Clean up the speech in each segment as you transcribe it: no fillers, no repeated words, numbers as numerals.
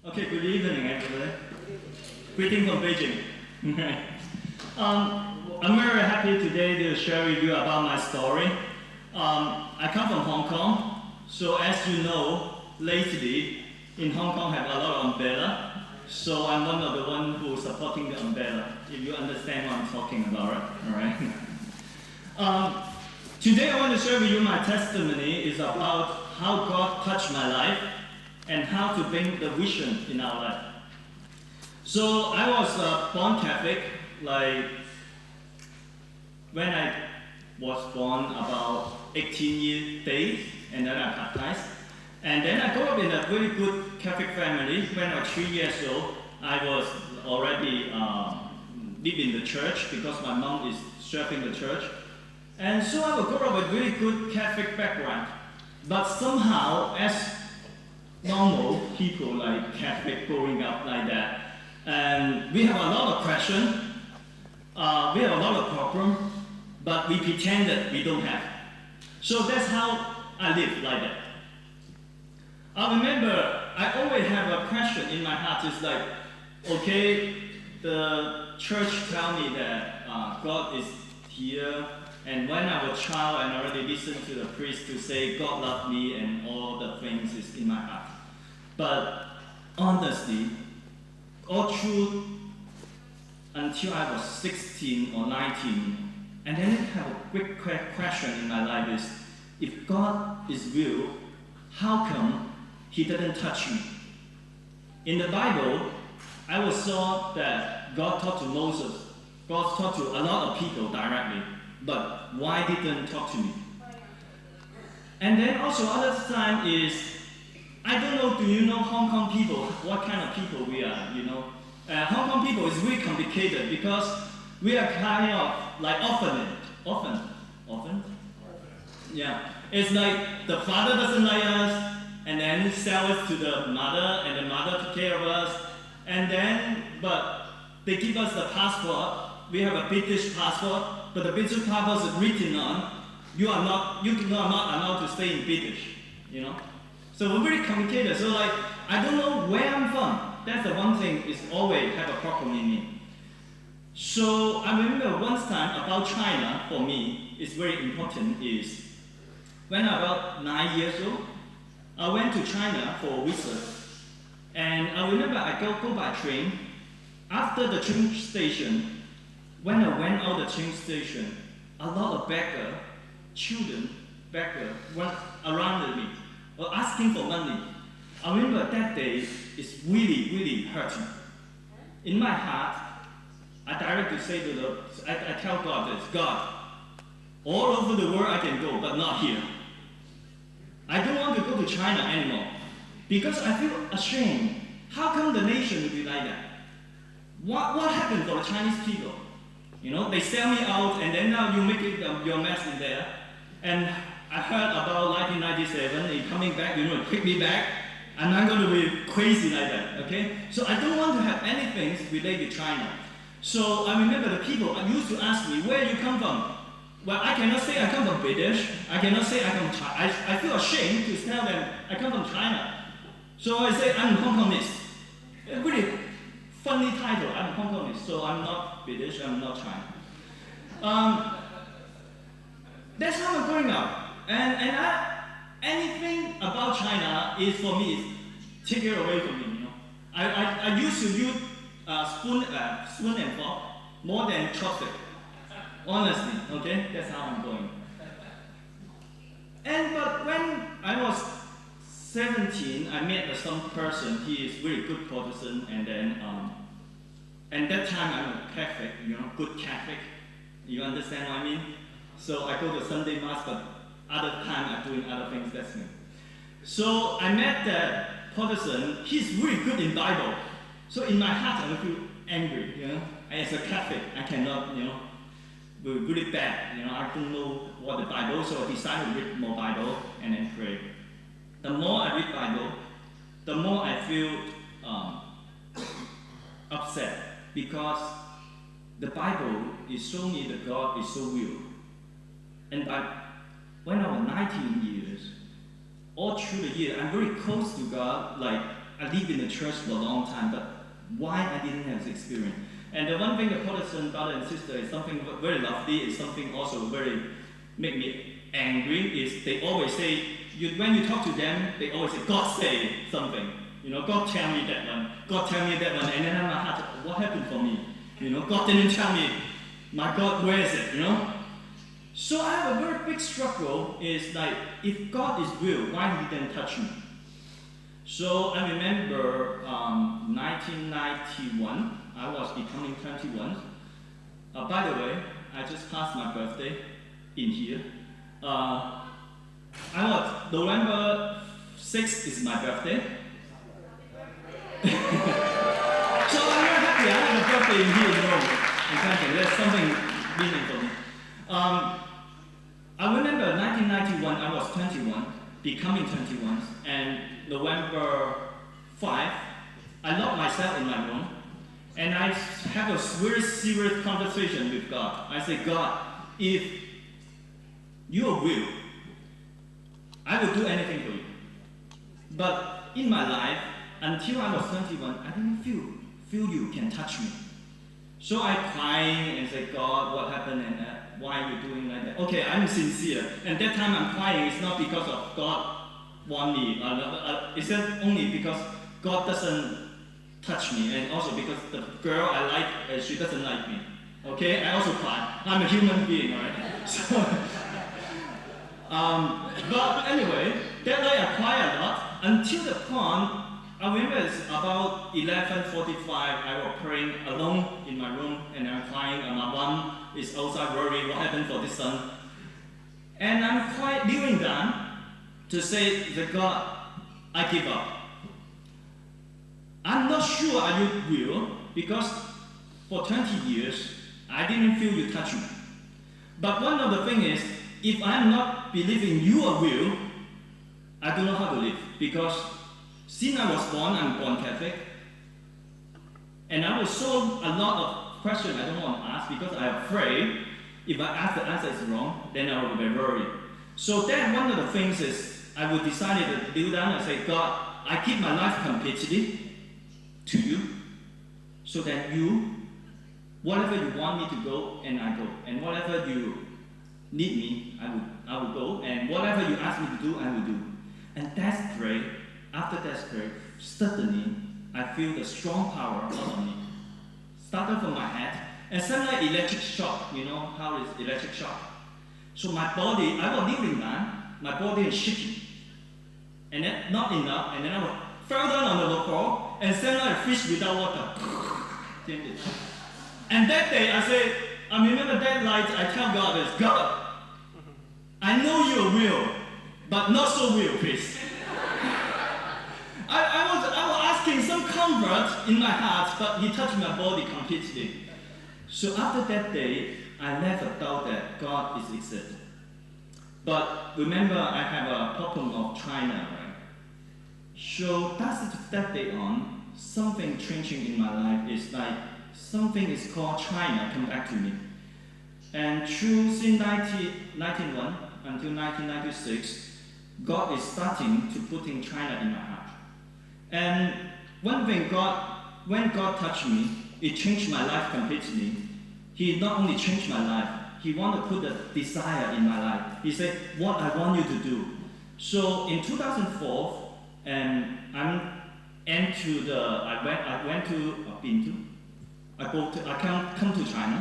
Okay, good evening, everybody. Greeting from Beijing. I'm very happy today to share with you about my story. I come from Hong Kong, so as you know, lately in Hong Kong have a lot of umbrella. So I'm one of the one who supporting the umbrella. If you understand what I'm talking about, right? All right. Today I want to share with you my testimony is about how God touched my life and how to bring the vision in our life. So I was born Catholic, like when I was born about 18 years days, and then I baptized. And then I grew up in a very good Catholic family. When I was 3 years old, I was already living in the church because my mom is serving the church. And so I grew up with a really good Catholic background. But somehow, as normal people like Catholic growing up like that, and we have a lot of questions, we have a lot of problems, but we pretend that we don't have. So that's how I live like that. I remember I always have a question in my heart. It's like, okay, the church tell me that God is here, and when I was a child, I already listened to the priest to say God loved me and all the things is in my heart. But honestly, all through until I was 16 or 19, and then I have a quick question in my life is, if God is real, how come He didn't touch me? In the Bible, I was saw that God talked to Moses, God talked to a lot of people directly, but why didn't talk to me? And then also other time is, I don't know, do you know Hong Kong people, what kind of people we are, you know? Hong Kong people is really complicated because we are kind of like orphan? Yeah. It's like the father doesn't like us, and then sell us to the mother, and the mother take care of us, and then, but they give us the passport. We have a British passport, but the British passport is written on, you are not allowed to stay in British, you know? So we're very complicated. So like, I don't know where I'm from. That's the one thing is always have a problem in me. So I remember one time about China, for me, it's very important is, when I was about 9 years old, I went to China for a visit. And I remember I go by train. After the train station, when I went out the train station, a lot of children went around me, or asking for money. I remember that day is really, really hurting. In my heart, I directly say to I tell God this, God, all over the world I can go, but not here. I don't want to go to China anymore because I feel ashamed. How come the nation will be like that? What happened for the Chinese people? You know, they sell me out, and then now you make it your mess in there. And I heard about 1997, they coming back, you know, pick me back. I'm not going to be crazy like that, okay? So I don't want to have anything related to China. So I remember the people used to ask me, where you come from? Well, I cannot say I come from British. I cannot say I come from China. I feel ashamed to tell them I come from China. So I say I'm Hong Kongese. A really funny title, I'm Hong Kongese. So I'm not British, I'm not China. That's how I'm growing up. And anything about China is for me is take it away from me. You know, I used to use spoon and fork more than chopstick. Honestly, okay, that's how I'm going. But when I was 17, I met some person. He is really good Protestant, and then and that time I'm a Catholic. You know, good Catholic. You understand what I mean? So I go to Sunday Mass, but other time I'm doing other things, that's me. So I met that Protestant, he's really good in Bible. So in my heart I feel angry, you know. As a Catholic, I cannot, you know, really bad, you know, I don't know what the Bible, so I decided to read more Bible and then pray. The more I read Bible, the more I feel upset because the Bible is showing me that God is so real. And when I was 19 years, all through the year, I'm very close to God, like I lived in the church for a long time, but why I didn't have this experience? And the one thing the Protestant brother and sister is something very lovely, is something also very make me angry, is they always say, when you talk to them, they always say, God say something. God tell me that one, God tell me that one, and then I'm like, what happened for me? God didn't tell me, my God, where is it, So I have a very big struggle, is like, if God is real, why he didn't touch me? So I remember 1991, I was becoming 21. By the way, I just passed my birthday in here. November 6th is my birthday. So I'm very happy I have a birthday in here in Rome. In fact, that's something meaningful for me. I remember 1991, I was 21, becoming 21, and November 5, I locked myself in my room, and I have a very serious conversation with God. I say, God, if you will, I will do anything for you. But in my life, until I was 21, I didn't feel you can touch me. So I crying and say, God, what happened and why are you doing like that? Okay, I'm sincere. And that time I'm crying, it's not because of God want me. It's only because God doesn't touch me, and also because the girl I like, she doesn't like me. Okay, I also cry. I'm a human being, right? So, but anyway, that night I cry a lot until the point. I remember it's about 11:45. I was praying alone in my room, and I'm crying. And my mom is outside worried what happened for this son. And I'm quite kneeling down to say to God, I give up. I'm not sure you will, because for 20 years I didn't feel you touch me. But one of the things is, if I'm not believing your will, I don't know how to live, because since I was born, I'm born Catholic, and I was so a lot of questions I don't want to ask because I'm afraid if I ask the answer is wrong, then I will be worried. So then one of the things is I would decide to kneel down and say, God, I give my life completely to you, so that you, whatever you want me to go, and I go, and whatever you need me, I will go, and whatever you ask me to do, I will do. And that's great. After that prayer, suddenly I feel the strong power out of me. Started from my head, and suddenly electric shock. You know how is electric shock? So my body, I was kneeling down, my body is shaking. And then not enough, and then I fell down on the floor, and suddenly I fish without water. And that day I remember that night I tell God this, God, I know you're real, but not so real, please. I was asking some comfort in my heart, but he touched my body completely. So after that day, I never doubt that God is existent. But remember, I have a problem of China, right? So that day on, something changing in my life is like something is called China come back to me. And through since 1991 until 1996, God is starting to putting China in my heart. And one thing, when God touched me, it changed my life completely. He not only changed my life, he wanted to put a desire in my life. He said, what I want you to do. So in 2004, I come to China,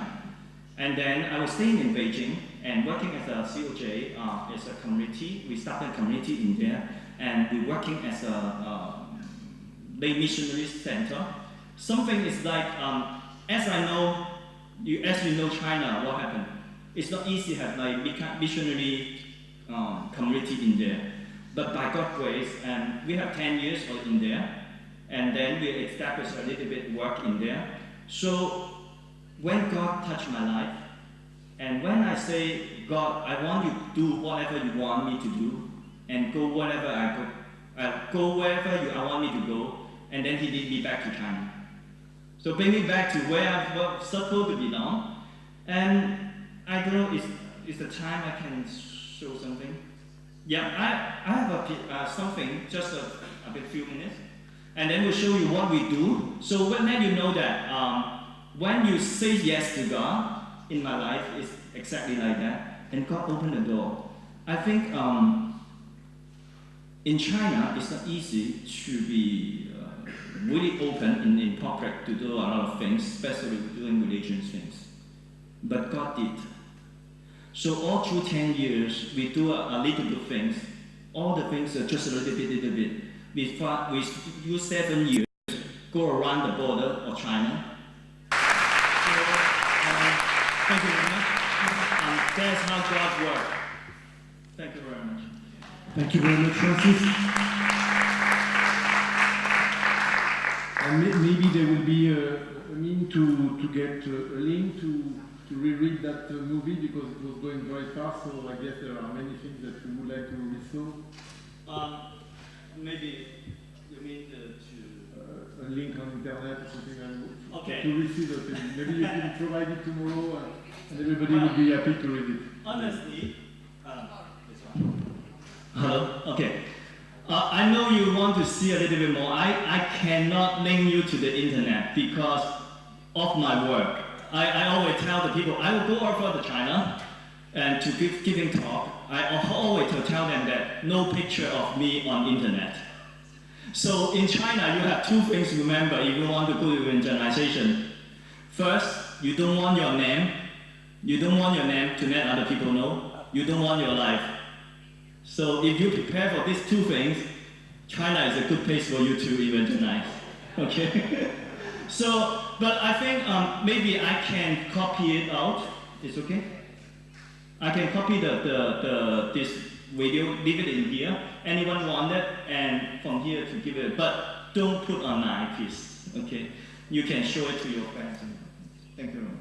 and then I was staying in Beijing and working as a COJ, as a community. We started a community in there, and we're working as a lay missionary center. Something is like, as you know China, what happened? It's not easy to have like missionary community in there. But by God's grace, and we have 10 years in there, and then we established a little bit work in there. So when God touched my life, and when I say, God, I want you to do whatever you want me to do, and go wherever I go wherever I want me to go, and then he lead me back to China. So bring me back to where I'm supposed to belong. And I don't know, is the time I can show something? Yeah, I have something, just a few minutes. and then we'll show you what we do. So then you know that when you say yes to God in my life, it's exactly like that, and God opened the door. I think in China, it's not easy to be really open in public to do a lot of things, especially doing religious things. But God did. So all through 10 years, we do a little bit of things. All the things are just a little bit. We use 7 years, go around the border of China. So, thank you very much. And that's how God works. Thank you very much. Thank you very much, Francis. And maybe there will be a mean to get a link to reread that movie because it was going very fast, so I guess there are many things that you would like to resolve. Maybe you mean a link on internet or something like that. Okay. To receive it. Maybe you can provide it tomorrow and everybody would be happy to read it. Honestly, hello? Okay. I know you want to see a little bit more. I cannot link you to the internet because of my work. I always tell the people, I will go over to China and to giving talk. I always tell them that no picture of me on internet. So in China, you have two things to remember if you want to go to evangelization. First, you don't want your name. You don't want your name to let other people know. You don't want your life. So if you prepare for these two things, China is a good place for you to evangelize. Okay? So, but I think maybe I can copy it out. It's okay? I can copy this video, leave it in here. Anyone want it, and from here to give it, but don't put online, please. Okay? You can show it to your friends. Thank you very much.